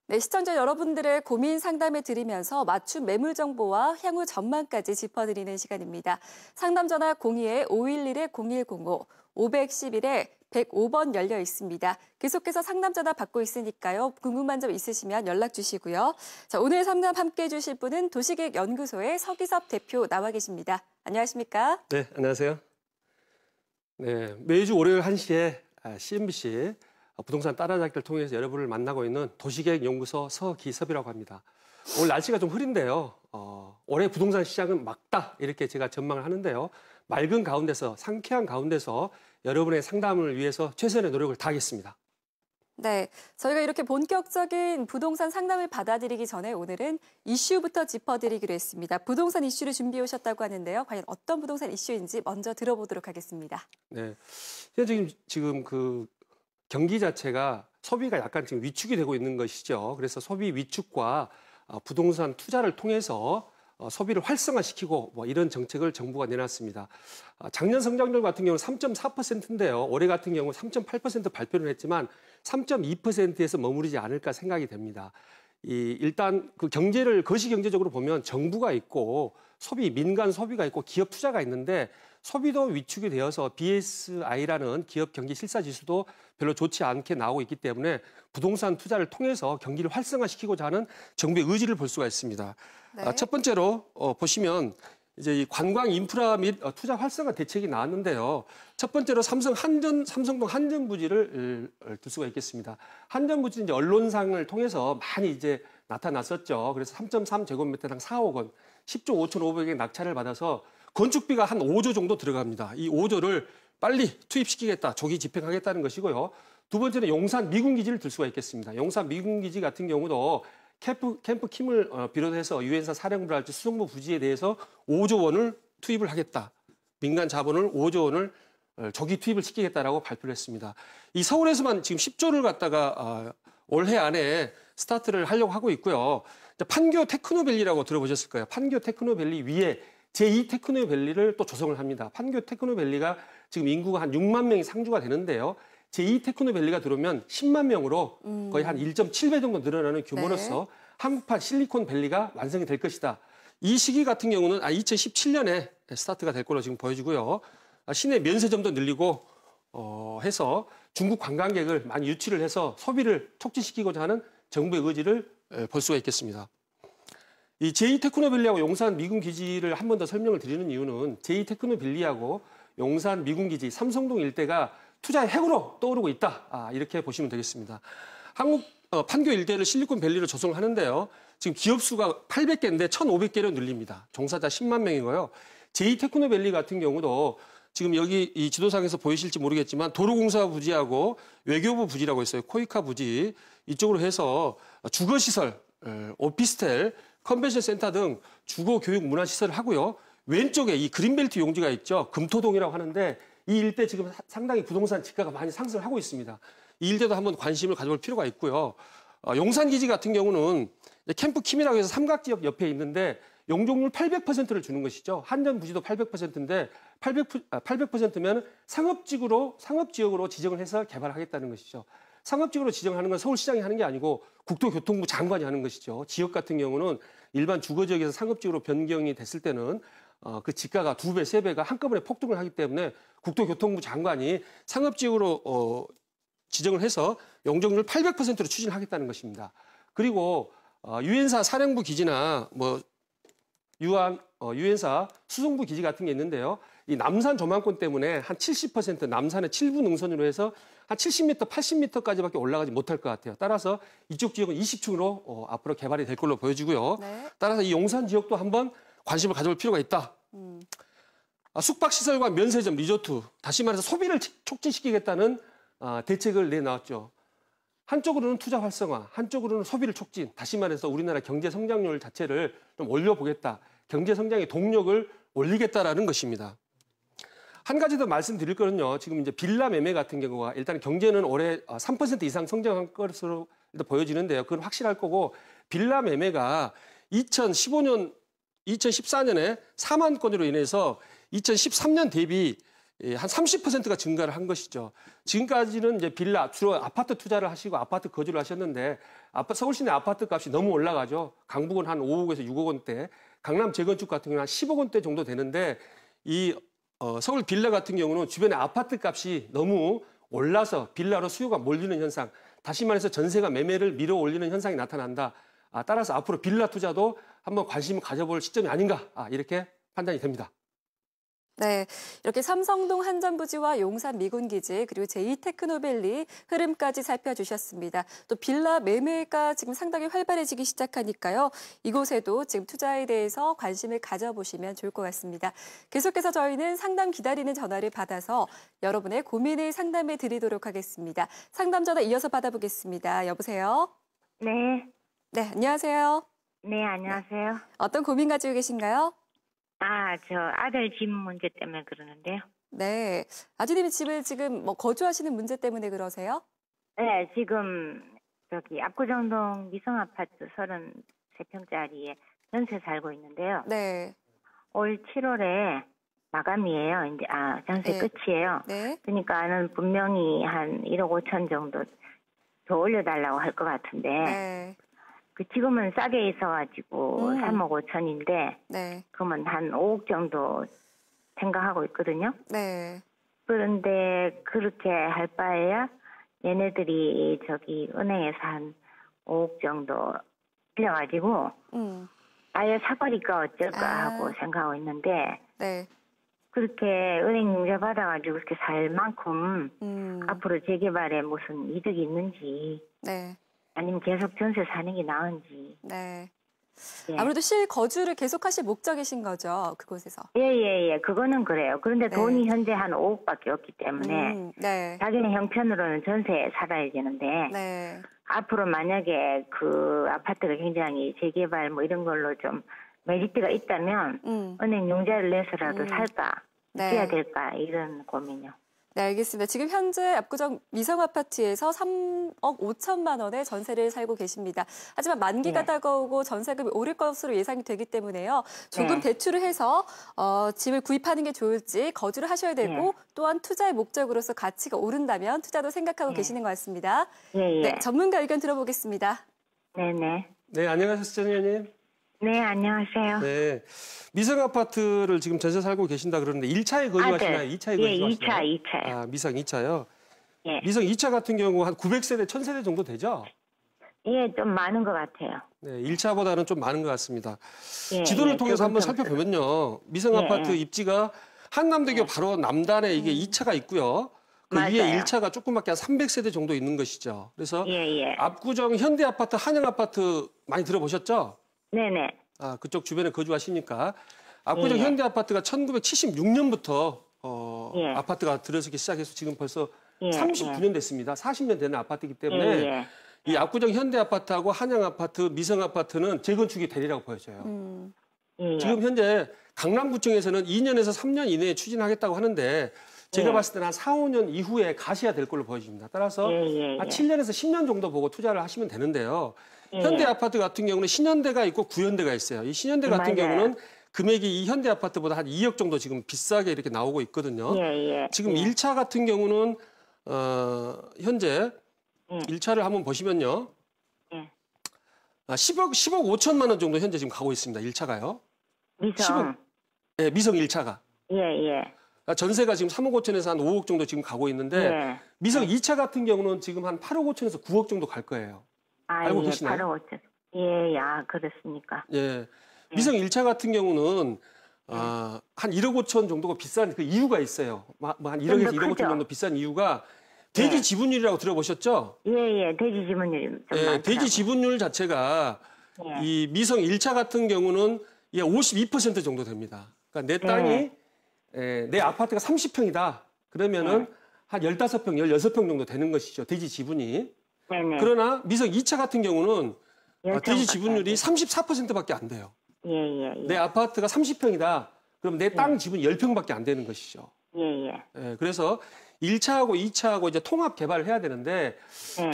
네, 시청자 여러분들의 고민 상담해 드리면서 맞춤 매물 정보와 향후 전망까지 짚어드리는 시간입니다. 상담 전화 02-511-0105, 511-105번 열려 있습니다. 계속해서 상담 전화 받고 있으니까요. 궁금한 점 있으시면 연락 주시고요. 자, 오늘 상담 함께해 주실 분은 도시계획연구소의 서기섭 대표 나와 계십니다. 안녕하십니까? 네, 안녕하세요. 네, 매주 월요일 1시에 CNBC 부동산 따라잡기를 통해서 여러분을 만나고 있는 도시계획연구소 서기섭이라고 합니다. 오늘 날씨가 좀 흐린데요. 올해 부동산 시장은 맑다 이렇게 제가 전망을 하는데요. 맑은 가운데서 상쾌한 가운데서 여러분의 상담을 위해서 최선의 노력을 다하겠습니다. 네, 저희가 이렇게 본격적인 부동산 상담을 받아들이기 전에 오늘은 이슈부터 짚어드리기로 했습니다. 부동산 이슈를 준비해 오셨다고 하는데요. 과연 어떤 부동산 이슈인지 먼저 들어보도록 하겠습니다. 네, 지금 그 경기 자체가 소비가 약간 지금 위축이 되고 있는 것이죠. 그래서 소비 위축과 부동산 투자를 통해서 소비를 활성화시키고 이런 정책을 정부가 내놨습니다. 작년 성장률 같은 경우는 3.4%인데요. 올해 같은 경우 3.8% 발표를 했지만 3.2%에서 머무르지 않을까 생각이 됩니다. 일단 그 경제를 거시경제적으로 보면 정부가 있고 민간 소비가 있고 기업 투자가 있는데 소비도 위축이 되어서 BSI라는 기업 경기 실사 지수도 별로 좋지 않게 나오고 있기 때문에 부동산 투자를 통해서 경기를 활성화시키고자 하는 정부의 의지를 볼 수가 있습니다. 네. 첫 번째로 보시면 이제 이 관광 인프라 및 투자 활성화 대책이 나왔는데요. 첫 번째로 삼성동 한전 부지를 들 수가 있겠습니다. 한전 부지는 이제 언론상을 통해서 많이 이제 나타났었죠. 그래서 3.3제곱미터당 4억 원, 10조 5,500억 낙찰을 받아서 건축비가 한 5조 정도 들어갑니다. 이 5조를 빨리 투입시키겠다, 조기 집행하겠다는 것이고요. 두 번째는 용산 미군기지를 들 수가 있겠습니다. 용산 미군기지 같은 경우도 캠프 킴을 비롯해서 유엔사 사령부랄지 수송부 부지에 대해서 5조 원을 투입을 하겠다. 민간 자본을 5조 원을 조기 투입을 시키겠다라고 발표를 했습니다. 이 서울에서만 지금 10조를 갖다가 올해 안에 스타트를 하려고 하고 있고요. 판교 테크노밸리라고 들어보셨을 거예요. 판교 테크노밸리 위에 제2 테크노밸리를 또 조성을 합니다. 판교 테크노밸리가 지금 인구가 한 6만 명이 상주가 되는데요. 제2 테크노밸리가 들어오면 10만 명으로 거의 한 1.7배 정도 늘어나는 규모로서 네. 한국판 실리콘밸리가 완성이 될 것이다. 이 시기 같은 경우는 2017년에 스타트가 될 걸로 지금 보여지고요. 시내 면세점도 늘리고 해서 중국 관광객을 많이 유치를 해서 소비를 촉진시키고자 하는 정부의 의지를 볼 수가 있겠습니다. 이 제2테크노밸리하고 용산 미군기지를 한 번 더 설명을 드리는 이유는 제2테크노밸리하고 용산 미군기지 삼성동 일대가 투자의 핵으로 떠오르고 있다. 이렇게 보시면 되겠습니다. 한국 판교 일대를 실리콘밸리로 조성을 하는데요. 지금 기업 수가 800개인데 1,500개로 늘립니다. 종사자 10만 명이고요. 제2테크노밸리 같은 경우도 지금 여기 이 지도상에서 보이실지 모르겠지만 도로공사 부지하고 외교부 부지라고 있어요. 코이카 부지 이쪽으로 해서 주거시설, 오피스텔, 컨벤션 센터 등 주거 교육 문화시설을 하고요. 왼쪽에 이 그린벨트 용지가 있죠. 금토동이라고 하는데 이 일대 지금 상당히 부동산 지가가 많이 상승을 하고 있습니다. 이 일대도 한번 관심을 가져볼 필요가 있고요. 용산기지 같은 경우는 캠프 킴이라고 해서 삼각지역 옆에 있는데 용적률 800%를 주는 것이죠. 한전 부지도 800%인데 800%면 상업지역으로 지정을 해서 개발하겠다는 것이죠. 상업지역으로 지정하는 건 서울시장이 하는 게 아니고 국토교통부 장관이 하는 것이죠. 지역 같은 경우는 일반 주거지역에서 상업지역으로 변경이 됐을 때는 그 지가가 2배, 3배가 한꺼번에 폭등을 하기 때문에 국토교통부 장관이 상업지역으로 지정을 해서 용적률 800%로 추진하겠다는 것입니다. 그리고 유엔사 사령부 기지나 유엔사 수송부 기지 같은 게 있는데요. 이 남산 조망권 때문에 한 70% 남산의 7부 능선으로 해서 한 70m, 80m까지밖에 올라가지 못할 것 같아요. 따라서 이쪽 지역은 20층으로 앞으로 개발이 될 걸로 보여지고요. 네. 따라서 이 용산 지역도 한번 관심을 가져볼 필요가 있다. 숙박시설과 면세점, 리조트, 다시 말해서 소비를 촉진시키겠다는 대책을 내놨죠. 한쪽으로는 투자 활성화, 한쪽으로는 소비를 촉진, 다시 말해서 우리나라 경제 성장률 자체를 좀 올려보겠다. 경제 성장의 동력을 올리겠다라는 것입니다. 한 가지 더 말씀드릴 거는요. 지금 이제 빌라 매매 같은 경우가 일단 경제는 올해 3% 이상 성장한 것으로 보여지는데요. 그건 확실할 거고 빌라 매매가 2014년에 4만 건으로 인해서 2013년 대비 한 30%가 증가를 한 것이죠. 지금까지는 이제 빌라, 주로 아파트 투자를 하시고 아파트 거주를 하셨는데 서울 시내 아파트 값이 너무 올라가죠. 강북은 한 5억에서 6억 원대, 강남 재건축 같은 경우는 한 10억 원대 정도 되는데 서울 빌라 같은 경우는 주변에 아파트 값이 너무 올라서 빌라로 수요가 몰리는 현상, 다시 말해서 전세가 매매를 밀어 올리는 현상이 나타난다. 따라서 앞으로 빌라 투자도 한번 관심을 가져볼 시점이 아닌가, 이렇게 판단이 됩니다. 네, 이렇게 삼성동 한전부지와 용산 미군기지 그리고 제2테크노밸리 흐름까지 살펴주셨습니다. 또 빌라 매매가 지금 상당히 활발해지기 시작하니까요. 이곳에도 지금 투자에 대해서 관심을 가져보시면 좋을 것 같습니다. 계속해서 저희는 상담 기다리는 전화를 받아서 여러분의 고민을 상담해 드리도록 하겠습니다. 상담 전화 이어서 받아보겠습니다. 여보세요? 네. 네, 안녕하세요. 네, 안녕하세요. 어떤 고민 가지고 계신가요? 저 아들 집 문제 때문에 그러는데요. 네, 아드님이 집을 지금 거주하시는 문제 때문에 그러세요? 네, 지금 압구정동 미성아파트 33평짜리에 전세 살고 있는데요. 네. 올 7월에 마감이에요. 이제 전세 네. 끝이에요. 네. 그러니까는 분명히 한 1억 5천 정도 더 올려달라고 할 것 같은데 네. 지금은 싸게 있어가지고 3억 5천인데 네. 그러면 한 5억 정도 생각하고 있거든요. 네. 그런데 그렇게 할 바에야 얘네들이 은행에서 한 5억 정도 빌려가지고 아예 사버릴까 어쩔까 하고 생각하고 있는데 네. 그렇게 은행 융자 받아가지고 그렇게 살 만큼 앞으로 재개발에 무슨 이득이 있는지 네. 아니면 계속 전세 사는 게 나은지. 네. 예. 아무래도 실거주를 계속하실 목적이신 거죠, 그곳에서. 예. 그거는 그래요. 그런데 네. 돈이 현재 한 5억밖에 없기 때문에 네. 자기는 형편으로는 전세에 살아야 되는데 네. 앞으로 만약에 그 아파트가 굉장히 재개발 이런 걸로 좀 메리트가 있다면 은행 융자를 내서라도 살까 네. 해야 될까 이런 고민이요. 네, 알겠습니다. 지금 현재 압구정 미성아파트에서 3억 5천만 원의 전세를 살고 계십니다. 하지만 만기가 네. 다가오고 전세금이 오를 것으로 예상이 되기 때문에요. 조금 네. 대출을 해서 집을 구입하는 게 좋을지 거주를 하셔야 되고 네. 또한 투자의 목적으로서 가치가 오른다면 투자도 생각하고 네. 계시는 것 같습니다. 예. 네, 전문가 의견 들어보겠습니다. 네네. 네, 안녕하세요, 의원님. 네, 안녕하세요. 네, 미성 아파트를 지금 전세 살고 계신다 그러는데 1차에 거주하시나요? 2차에 예, 거주하시나요? 2차요. 미성 2차요. 예. 미성 2차 같은 경우 한 900세대, 1000세대 정도 되죠? 예, 좀 많은 것 같아요. 네, 1차보다는 좀 많은 것 같습니다. 예, 지도를 통해서 한번 조금 살펴보면요. 미성 아파트 입지가 한남대교 바로 남단에 이게 2차가 있고요. 그 위에 맞아요. 1차가 조그맣게 한 300세대 정도 있는 것이죠. 그래서 예. 압구정 현대아파트, 한양아파트 많이 들어보셨죠? 네네. 그쪽 주변에 거주하시니까 압구정 예. 현대아파트가 1976년부터 예. 아파트가 들어서기 시작해서 지금 벌써 예, 39년 됐습니다. 40년 되는 아파트이기 때문에 예. 이 압구정 현대아파트하고 한양아파트, 미성아파트는 재건축이 되리라고 보여져요. 예. 지금 현재 강남구청에서는 2년에서 3년 이내에 추진하겠다고 하는데 제가 예. 봤을 때는 한 4, 5년 이후에 가셔야 될 걸로 보여집니다. 따라서 예. 한 7년에서 10년 정도 보고 투자를 하시면 되는데요. 예. 현대아파트 같은 경우는 신현대가 있고 구현대가 있어요. 이 신현대 같은 맞아요. 경우는 금액이 이 현대아파트보다 한 2억 정도 지금 비싸게 이렇게 나오고 있거든요. 예. 지금 1차 같은 경우는 현재 1차를 한번 보시면요. 예. 10억 5천만 원 정도 현재 지금 가고 있습니다. 1차가요. 미성. 네, 미성 1차가. 예. 전세가 지금 3억 5천에서 한 5억 정도 지금 가고 있는데 예. 미성 2차 같은 경우는 지금 한 8억 5천에서 9억 정도 갈 거예요. 알고 계시나요? 8억 5천. 예, 그렇습니까? 예. 미성 1차 같은 경우는 한 1억 5천 정도가 비싼 그 이유가 있어요. 한 1억에서 1억 5천 정도 비싼 이유가 대지 지분율이라고 들어보셨죠? 예. 대지 지분율이 좀 많더라고요. 대지 지분율 자체가 예. 이 미성 1차 같은 경우는 52% 정도 됩니다. 그러니까 내 땅이 내 아파트가 30평이다. 그러면은 한 15평, 16평 정도 되는 것이죠. 대지 지분이. 네네. 그러나 미성 2차 같은 경우는 10평 대지 밖에 지분율이 안 34%밖에 안 돼요. 예. 내 아파트가 30평이다. 그럼 내 땅 지분이 10평밖에 안 되는 것이죠. 예. 그래서 1차하고 2차하고 이제 통합 개발을 해야 되는데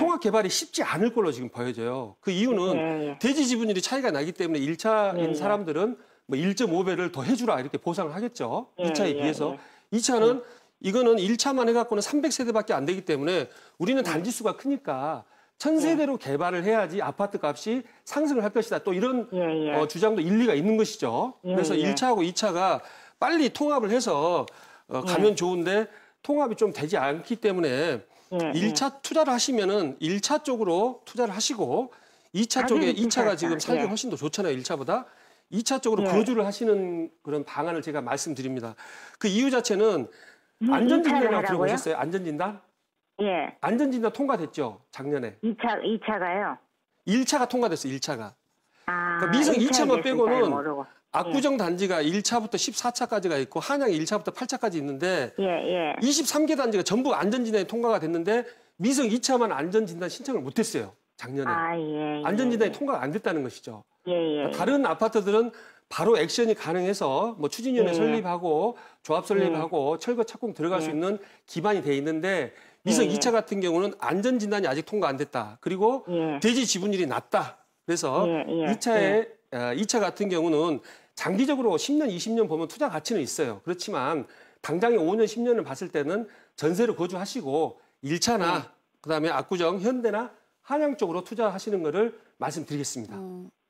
통합 개발이 쉽지 않을 걸로 지금 보여져요. 그 이유는 대지 지분율이 차이가 나기 때문에 1차인 사람들은 뭐 1.5배를 더 해주라 이렇게 보상을 하겠죠. 2차에 비해서. 2차는 이거는 1차만 해갖고는 300세대밖에 안 되기 때문에 우리는 단지 수가 크니까 1000세대로 개발을 해야지 아파트 값이 상승을 할 것이다. 또 이런 주장도 일리가 있는 것이죠. 그래서 1차하고 2차가 빨리 통합을 해서 가면 좋은데 통합이 좀 되지 않기 때문에 1차 투자를 하시면은 1차 쪽으로 투자를 하시고 2차 쪽에 2차가 지금 살기 훨씬 더 좋잖아요. 1차보다. 2차 쪽으로 거주를 하시는 그런 방안을 제가 말씀드립니다. 그 이유 자체는 안전진단이라고 들어보셨어요? 안전진단? 예. 안전진단 통과됐죠, 작년에. 2차가요? 1차가 통과됐어요, 1차가. 아, 그러니까 미성 2차만 빼고는 모르고. 압구정 단지가 1차부터 14차까지가 있고 한양이 1차부터 8차까지 있는데 23개 단지가 전부 안전진단이 통과가 됐는데 미성 2차만 안전진단 신청을 못했어요, 작년에. 안전진단이 통과가 안 됐다는 것이죠. 그러니까 다른 아파트들은 바로 액션이 가능해서 뭐 추진위원회 설립하고 조합 설립하고 철거 착공 들어갈 수 있는 기반이 돼 있는데 미성 2차 같은 경우는 안전진단이 아직 통과 안 됐다. 그리고 대지 지분율이 낮다. 그래서 2차 같은 경우는 장기적으로 10년, 20년 보면 투자 가치는 있어요. 그렇지만 당장에 5년, 10년을 봤을 때는 전세로 거주하시고 1차나 그다음에 압구정, 현대나 한양 쪽으로 투자하시는 거를 말씀드리겠습니다.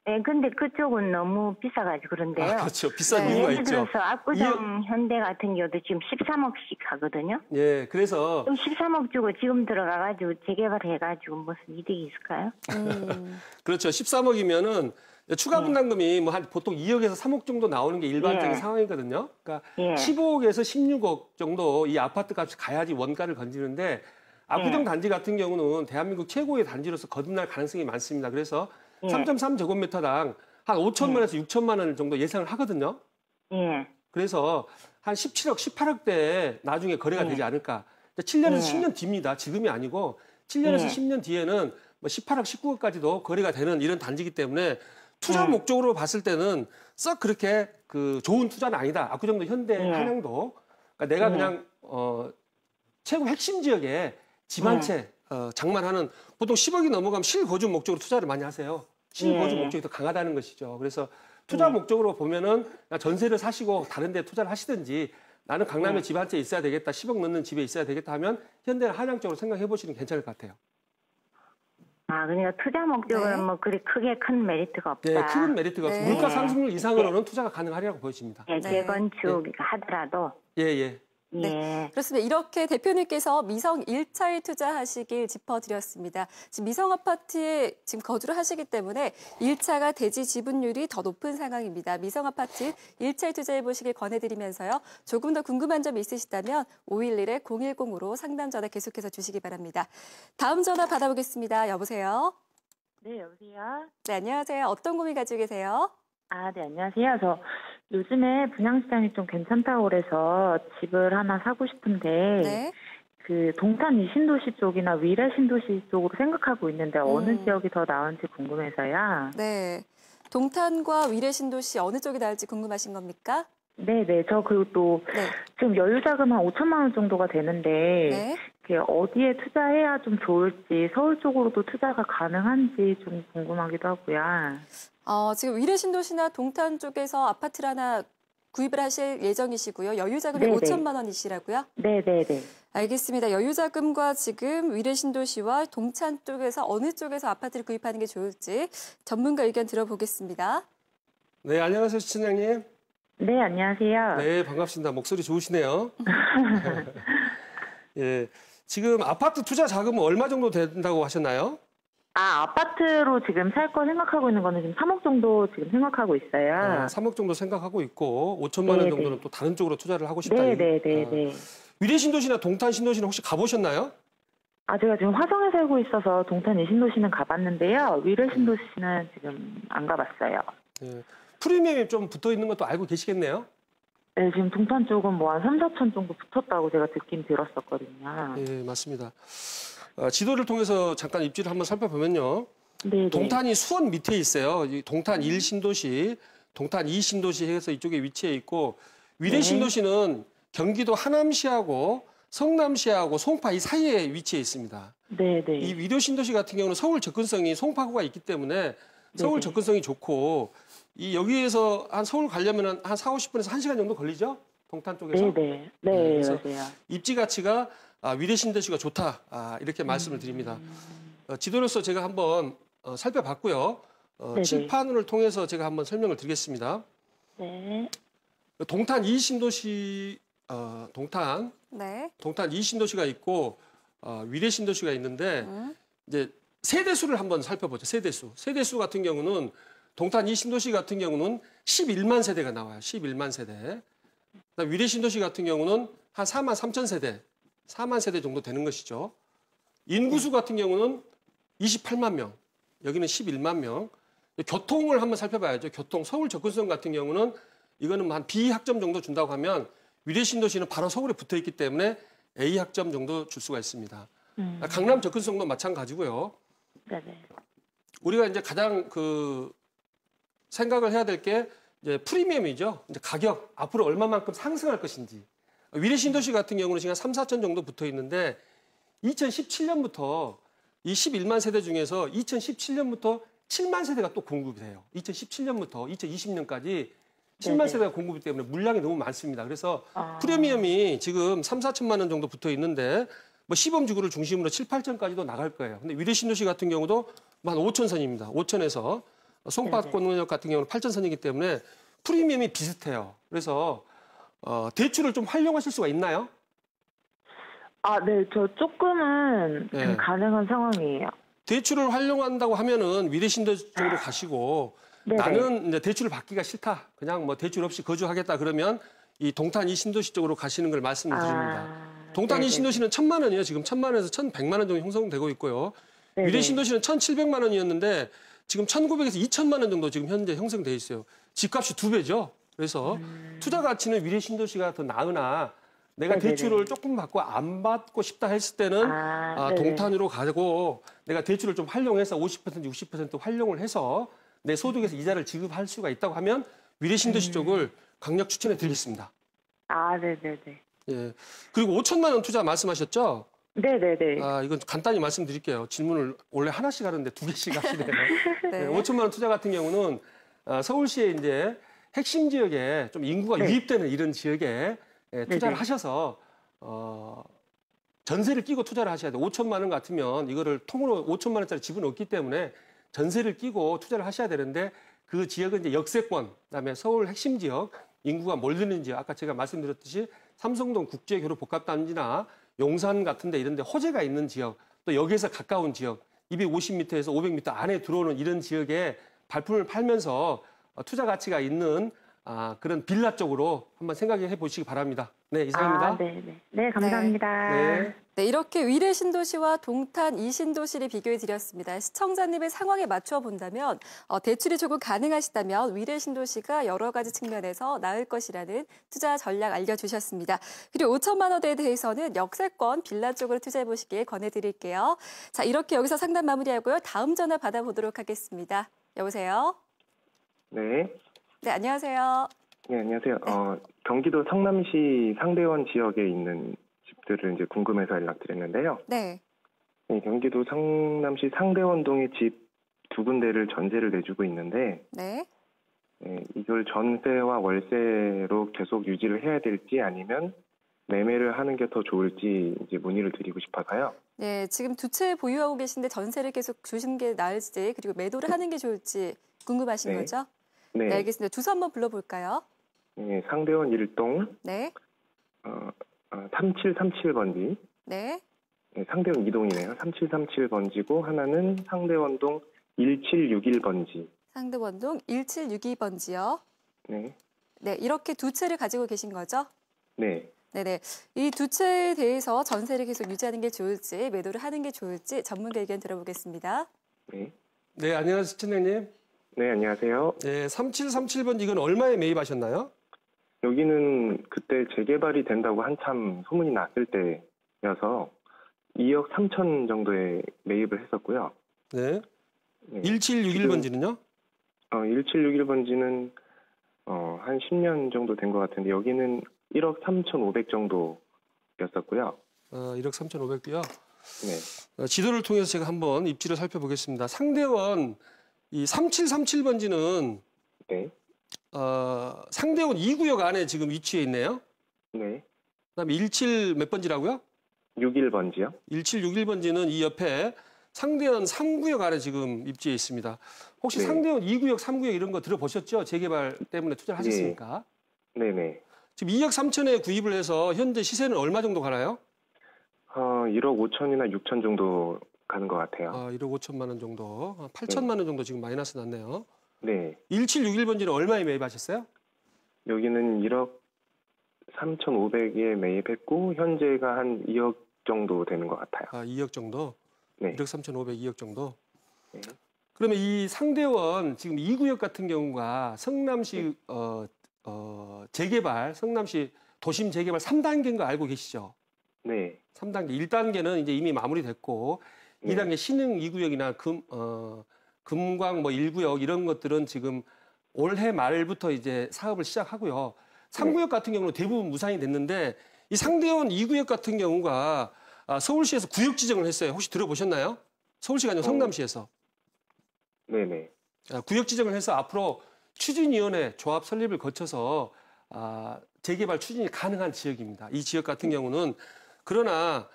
네, 근데 그쪽은 너무 비싸가지고 그런데요. 그렇죠. 비싼 이유가 있죠. 그래서 압구정 현대 같은 경우도 지금 13억씩 하거든요. 예, 그래서 그럼 13억 주고 지금 들어가가지고 재개발해가지고 무슨 이득이 있을까요? 그렇죠. 13억이면은 추가 분담금이 뭐 한 보통 2억에서 3억 정도 나오는 게 일반적인 상황이거든요. 그러니까 15억에서 16억 정도 이 아파트 값이 가야지 원가를 건지는데 압구정 단지 같은 경우는 대한민국 최고의 단지로서 거듭날 가능성이 많습니다. 그래서 3.3제곱미터당 한 5천만 원에서 6천만 원 정도 예상을 하거든요. 그래서 한 17억, 18억대에 나중에 거래가 되지 않을까. 7년에서 10년 뒤입니다. 지금이 아니고 7년에서 10년 뒤에는 뭐 18억, 19억까지도 거래가 되는 이런 단지이기 때문에 투자 목적으로 봤을 때는 썩 그렇게 그 좋은 투자는 아니다. 압구정도 현대, 한양도. 그러니까 내가 그냥 최고 핵심 지역에 집 한 채 장만하는 보통 10억이 넘어가면 실거주 목적으로 투자를 많이 하세요. 실거주 목적이 더 강하다는 것이죠. 그래서 투자 목적으로 보면은 전세를 사시고 다른 데 투자를 하시든지 나는 강남에 집 한 채 있어야 되겠다. 10억 넣는 집에 있어야 되겠다 하면 현대나 한양 쪽으로 생각해 보시는 게 괜찮을 것 같아요. 아, 그러니까 투자 목적은 뭐 그리 크게 큰 메리트가 없다. 네, 큰 메리트가 없습니다. 물가 상승률 이상으로는 투자가 가능하리라고 보여집니다. 재건축 하더라도. 네, 그렇습니다. 이렇게 대표님께서 미성 1차에 투자하시길 짚어드렸습니다. 지금 미성 아파트에 지금 거주를 하시기 때문에 1차가 대지 지분율이 더 높은 상황입니다. 미성 아파트 1차에 투자해 보시길 권해드리면서요. 조금 더 궁금한 점이 있으시다면 511-010으로 상담 전화 계속해서 주시기 바랍니다. 다음 전화 받아보겠습니다. 여보세요? 네, 여보세요? 네, 안녕하세요. 어떤 고민 가지고 계세요? 아, 네, 안녕하세요. 저 요즘에 분양시장이 좀 괜찮다고 그래서 집을 하나 사고 싶은데 그 동탄 이신도시 쪽이나 위례 신도시 쪽으로 생각하고 있는데 어느 지역이 더 나은지 궁금해서요. 네, 동탄과 위례 신도시 어느 쪽이 나을지 궁금하신 겁니까? 네네, 저 그리고 또 지금 여유자금 한 5천만 원 정도가 되는데 어디에 투자해야 좀 좋을지 서울 쪽으로도 투자가 가능한지 좀 궁금하기도 하고요. 지금 위례 신도시나 동탄 쪽에서 아파트를 하나 구입을 하실 예정이시고요. 여유자금이 5천만 원이시라고요? 네네네. 알겠습니다. 여유자금과 지금 위례 신도시와 동탄 쪽에서 어느 쪽에서 아파트를 구입하는 게 좋을지 전문가 의견 들어보겠습니다. 네, 안녕하세요, 시청장님. 네, 안녕하세요. 네, 반갑습니다. 목소리 좋으시네요. 예, 지금 아파트 투자 자금은 얼마 정도 된다고 하셨나요? 아, 아파트로 지금 살 거 생각하고 있는 거는 지금 3억 정도 지금 생각하고 있어요. 3억 정도 생각하고 있고 5천만 원 정도는 또 다른 쪽으로 투자를 하고 싶다. 네네네. 위례 신도시나 동탄 신도시는 혹시 가보셨나요? 아, 제가 지금 화성에 살고 있어서 동탄 이신도시는 가봤는데요. 위례 신도시는 지금 안 가봤어요. 네. 프리미엄이 좀 붙어 있는 것도 알고 계시겠네요? 네, 지금 동탄 쪽은 뭐 한 3, 4천 정도 붙었다고 제가 듣긴 들었었거든요. 네, 맞습니다. 지도를 통해서 잠깐 입지를 한번 살펴보면요. 네네. 동탄이 수원 밑에 있어요. 이 동탄 1신도시, 동탄 2신도시 해서 이쪽에 위치해 있고 위례 신도시는 경기도 하남시하고 성남시하고 송파 이 사이에 위치해 있습니다. 네네. 이 위례 신도시 같은 경우는 서울 접근성이 송파구가 있기 때문에 서울 접근성이 좋고 이 여기에서 한 서울 가려면 한 4, 50분에서 1시간 정도 걸리죠? 동탄 쪽에서. 네, 그래서 맞아요. 입지 가치가 위례 신도시가 좋다. 이렇게 말씀을 드립니다. 지도로서 제가 한번 살펴봤고요. 칠판을 통해서 제가 한번 설명을 드리겠습니다. 네. 동탄 2신도시 동탄 네. 2신도시가 있고 위례 신도시가 있는데 이제 세대수를 한번 살펴보죠. 세대수 같은 경우는 동탄 2신도시 같은 경우는 11만 세대가 나와요. 11만 세대. 그다음 위례 신도시 같은 경우는 한 4만 3천 세대, 4만 세대 정도 되는 것이죠. 인구수 같은 경우는 28만 명, 여기는 11만 명. 교통을 한번 살펴봐야죠. 교통, 서울 접근성 같은 경우는 이거는 한 B학점 정도 준다고 하면 위례 신도시는 바로 서울에 붙어 있기 때문에 A학점 정도 줄 수가 있습니다. 강남 접근성도 마찬가지고요. 네네. 우리가 이제 가장 생각을 해야 될 게 이제 프리미엄이죠. 이제 가격 앞으로 얼마만큼 상승할 것인지. 위례 신도시 같은 경우는 지금 3, 4천 정도 붙어 있는데 2017년부터 이 11만 세대 중에서 2017년부터 7만 세대가 또 공급이 돼요. 2017년부터 2020년까지 7만 네네. 세대가 공급이 때문에 물량이 너무 많습니다. 그래서 프리미엄이 지금 3, 4천만 원 정도 붙어 있는데 뭐 시범지구를 중심으로 7, 8천까지도 나갈 거예요. 근데 위례 신도시 같은 경우도 한 5천 선입니다. 5천에서 송파권역 같은 경우는 8천 선이기 때문에 프리미엄이 비슷해요. 그래서 대출을 좀 활용하실 수가 있나요? 네, 저 조금은 네. 가능한 상황이에요. 대출을 활용한다고 하면은 위례 신도시 쪽으로 가시고 네네. 나는 이제 대출을 받기가 싫다. 그냥 뭐 대출 없이 거주하겠다 그러면 이 동탄 이 신도시 쪽으로 가시는 걸 말씀드립니다. 동탄 이 신도시는 1,000만 원이에요. 지금 1,000만 원에서 1,100만 원 정도 형성되고 있고요. 네네. 위례 신도시는 1,700만 원이었는데 지금 1,900에서 2,000만 원 정도 지금 현재 형성돼 있어요. 집값이 2배죠. 그래서 투자 가치는 위례 신도시가 더 나으나 내가 네네네. 대출을 조금 받고 안 받고 싶다 했을 때는 네네. 동탄으로 가고 내가 대출을 좀 활용해서 50% 60% 활용을 해서 내 소득에서 이자를 지급할 수가 있다고 하면 위례 신도시 쪽을 강력 추천해 드리겠습니다. 네네네. 예. 그리고 5천만 원 투자 말씀하셨죠? 네네네. 이건 간단히 말씀드릴게요. 질문을 원래 하나씩 하는데 2개씩 하시네요. 네. 5천만 원 투자 같은 경우는 서울시의 이제 핵심 지역에 좀 인구가 네. 유입되는 이런 지역에 투자를 네네. 하셔서 전세를 끼고 투자를 하셔야 돼요. 5천만 원 같으면 이거를 통으로 5천만 원짜리 집은 없기 때문에 전세를 끼고 투자를 하셔야 되는데 그 지역은 이제 역세권, 그다음에 서울 핵심 지역, 인구가 몰리는 지역, 아까 제가 말씀드렸듯이 삼성동 국제교류복합단지나 용산 같은 데 이런 데 호재가 있는 지역, 또 여기에서 가까운 지역, 250m에서 500m 안에 들어오는 이런 지역에 발품을 팔면서 투자 가치가 있는 그런 빌라 쪽으로 한번 생각해 보시기 바랍니다. 네, 이상입니다. 네네. 네, 감사합니다. 네. 네, 이렇게 위례 신도시와 동탄 이 신도시를 비교해 드렸습니다. 시청자님의 상황에 맞추어 본다면 대출이 조금 가능하시다면 위례 신도시가 여러 가지 측면에서 나을 것이라는 투자 전략 알려주셨습니다. 그리고 5천만 원대에 대해서는 역세권 빌라 쪽으로 투자해 보시길 권해드릴게요. 자, 이렇게 여기서 상담 마무리하고요. 다음 전화 받아보도록 하겠습니다. 여보세요? 네. 네, 안녕하세요. 네, 안녕하세요. 네. 경기도 성남시 상대원 지역에 있는 집들을 이제 궁금해서 연락드렸는데요. 네. 네, 경기도 성남시 상대원동의 집 2군데를 전세를 내주고 있는데, 네. 네, 이걸 전세와 월세로 계속 유지를 해야 될지 아니면 매매를 하는 게 더 좋을지 이제 문의를 드리고 싶어서요. 네, 지금 두 채 보유하고 계신데 전세를 계속 주시는 게 나을지 그리고 매도를 하는 게 좋을지 궁금하신 네. 거죠? 네. 네, 알겠습니다. 주소 한번 불러볼까요? 네, 상대원 1동 네, 3737번지. 네, 네, 상대원 2동이네요. 3737번지고 하나는 상대원동 1761번지. 상대원동 1762번지요. 네. 네, 이렇게 두 채를 가지고 계신 거죠? 네. 네네. 이 두 채에 대해서 전세를 계속 유지하는 게 좋을지 매도를 하는 게 좋을지 전문가 의견 들어보겠습니다. 네. 네, 안녕하세요, 시청자님. 네, 안녕하세요. 네, 3737번 이건 얼마에 매입하셨나요? 여기는 그때 재개발이 된다고 한참 소문이 났을 때여서 2억 3천 정도에 매입을 했었고요. 네. 네. 1761번지는요? 1761번지는 한 10년 정도 된 것 같은데 여기는 1억 3,500 정도였었고요. 1억 3,500도요. 네. 지도를 통해서 제가 한번 입지를 살펴보겠습니다. 상대원 이 3737번지는 네. 상대원 2구역 안에 지금 위치해 있네요. 네. 그다음에 17 몇 번지라고요? 61번지요? 1761번지는 이 옆에 상대원 3구역 아래 지금 입지에 있습니다. 혹시 네. 상대원 2구역, 3구역 이런 거 들어보셨죠? 재개발 때문에 투자를 하셨으니까. 네네. 지금 2억 3천에 구입을 해서 현재 시세는 얼마 정도 가나요? 1억 5천이나 6천 정도 가는 것 같아요. 1억 5천만 원 정도. 8천만 원 정도 지금 마이너스 났네요. 네. 1761번지는 얼마에 매입하셨어요? 여기는 1억 3,500에 매입했고 현재가 한 2억 정도 되는 것 같아요. 2억 정도? 네. 1억 3,500, 2억 정도? 네. 그러면 이 상대원 지금 2구역 같은 경우가 성남시 재개발, 성남시 도심 재개발 3단계인 거 알고 계시죠? 네. 3단계. 1단계는 이제 이미 마무리됐고 네. 2단계 신흥 2구역이나 금광 뭐 1구역 이런 것들은 지금 올해 말부터 이제 사업을 시작하고요. 3구역 같은 경우는 대부분 무산이 됐는데 이 상대원 2구역 같은 경우가 서울시에서 구역 지정을 했어요. 혹시 들어보셨나요? 서울시가 아니고 성남시에서. 네네. 구역 지정을 해서 앞으로 추진위원회 조합 설립을 거쳐서 재개발 추진이 가능한 지역입니다. 이 지역 같은 경우는 그러나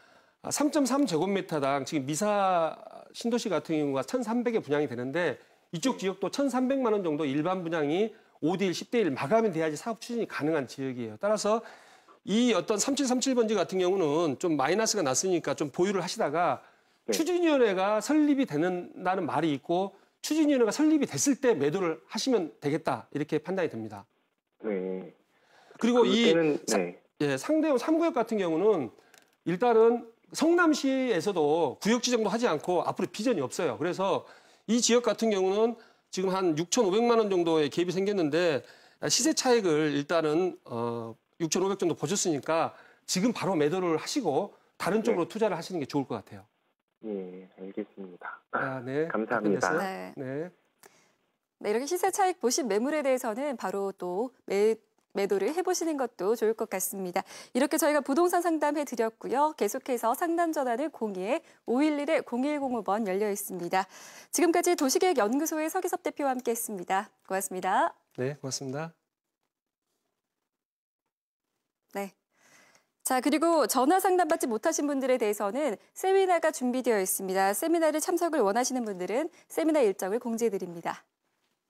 3.3제곱미터당 지금 미사 신도시 같은 경우가 1,300에 분양이 되는데 이쪽 지역도 1,300만 원 정도 일반 분양이 5대1, 10대1 마감이 돼야지 사업 추진이 가능한 지역이에요. 따라서 이 어떤 3737번지 같은 경우는 좀 마이너스가 났으니까 좀 보유를 하시다가 네. 추진위원회가 설립이 된다는 말이 있고 추진위원회가 설립이 됐을 때 매도를 하시면 되겠다 이렇게 판단이 됩니다. 네. 그리고 그때는, 네. 상대원 3구역 같은 경우는 일단은 성남시에서도 구역 지정도 하지 않고 앞으로 비전이 없어요. 그래서 이 지역 같은 경우는 지금 한 6,500만 원 정도의 갭이 생겼는데 시세 차익을 일단은 6,500 정도 보셨으니까 지금 바로 매도를 하시고 다른 쪽으로 투자를 하시는 게 좋을 것 같아요. 네, 알겠습니다. 네. 감사합니다. 네. 네, 이렇게 시세 차익 보신 매물에 대해서는 바로 또 매도를 해보시는 것도 좋을 것 같습니다. 이렇게 저희가 부동산 상담해 드렸고요. 계속해서 상담 전화는 02-511-0105번 열려 있습니다. 지금까지 도시계획연구소의 서기섭 대표와 함께했습니다. 고맙습니다. 네, 고맙습니다. 네. 자, 그리고 전화 상담 받지 못하신 분들에 대해서는 세미나가 준비되어 있습니다. 세미나를 참석을 원하시는 분들은 세미나 일정을 공지해 드립니다.